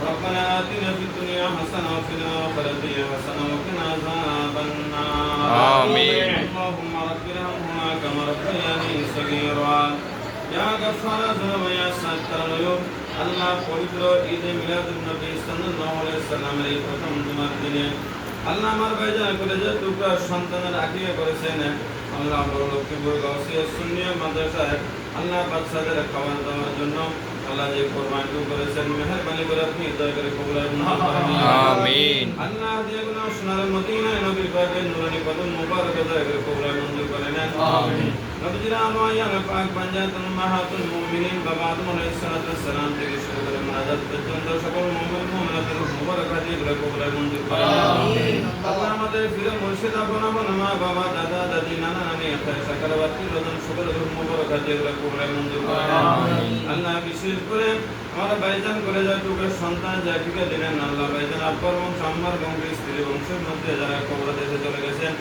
ربنا آتنا في الدنيا حسنة وفي الآخرة حسنة وقنا عذاب النار آمين. اللهم رب ارحمهما كما ربياني صغيرا يا غفار الذنوب يا ستار العيوب আল্লাহ পবিত্র ঈদে মিলাদুন নবী সাল্লাল্লাহু আলাইহি সাল্লামের এই প্রথম জুমার দিনে আল্লাহ আমার ভাইজান কলেজের টুকরা সন্তানের আকিকা করেছেন আল্লাহ বড় লক্ষ্মীপুর গাউসিয়া সুন্নিয়া মাদ্রাসায় আল্লাহ বাচ্চাদের খাবার দেওয়ার জন্য আল্লাহ যে কোরবানি করেছেন মেহেরবানি করে আপনি দয়া করে কবুল করুন আমিন। আল্লাহ যেগুলো সোনার মদিনায় নবীর পাকের নূরানি কদম মুবারক দয়া করে কবুল মঞ্জুর করে নেন আমিন। নবীজির আনোয়ার পাক পাঞ্জাতুল মাহাতুল মুমিনিন বাবা আদম আলাইহিস সালাম থেকে শুরু করে মুনাজাত পর্যন্ত সকল মুমিন মুমিনাতের মুবারক হাদিয়াগুলো কবুল মঞ্জুর করে আমিন। আল্লাহ আমাদের প্রিয় মুর্শিদ আপন আপন মা বাবা দাদা দাদি নানা নানি আত্মীয় সাকারাবাতি রজন সকলের মুবারক হাদিয়াগুলো কবুল মঞ্জুর করে আমিন। আল্লাহ বিশেষ করে আমার ভাইজান করে যায় টুকের সন্তান জাতিকে দিলেন আল্লাহ ভাইজান আব্বার বংশ আম্মার বংশ স্ত্রী বংশের মধ্যে যারা কবর দেশে চলে গেছেন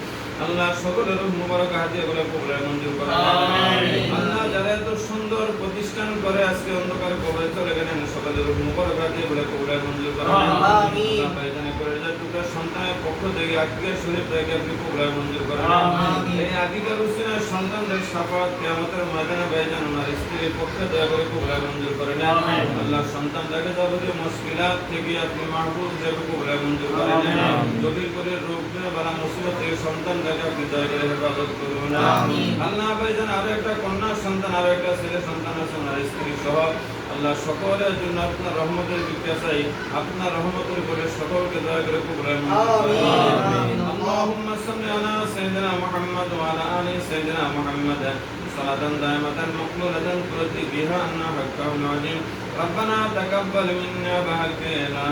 আল্লাহ সকলের মুবারক হাদিয়াগুলো কবুল মঞ্জুর করে আমিন। আল্লাহ যারা এত সুন্দর প্রতিষ্ঠান করে আজকে অন্ধকার কবরে চলে গেলেন সকলের মুবারক হাদিয়াগুলো কবুল মঞ্জুর করে আমিন। আল্লাহ ভাইজান করে যায় টুকের সন্তানের পক্ষ থেকে আকিকা শরীফ থেকে আপনি কবুল মঞ্জুর করে আমিন। এই আকিকার উসিলায় সন্তানদের শাফাআত কিয়ামতের ময়দানে ভাইজান আমার স্ত্রীর পক্ষে দয়া করে কবুল মঞ্জুর করে আমিন। আল্লাহ সন্তানটাকে যাবতীয় মুশকিলাত থেকে আপনি মাহফুজ হিসেবে কবুল মঞ্জুর করে আমিন। জটিল করে রোগ বালা মুসিবত থেকে সন্তানটাকে আপনি দয়া করে হেফাজত করুন আমিন। আল্লাহ ভাইজান আরো একটা কন্যা সন্তান আরো একটা ছেলে সন্তান আছে ওনার স্ত্রী সহ আল্লাহ সকলের জন্য আপনার রহমতের ভিক্ষা চাই আপনার রহমতের করে সকলকে দয়া করে কবুল মঞ্জুর করে আমিন। আল্লাহুম্মা সাল্লি আলা সাইয়্যিদিনা মুহাম্মদ ওয়া আলা আলি সাইয়্যিদিনা মুহাম্মদ صلاة دائمة مقبولة ترضي بها عنا حقه العظيم ربنا تقبل منا بحق لا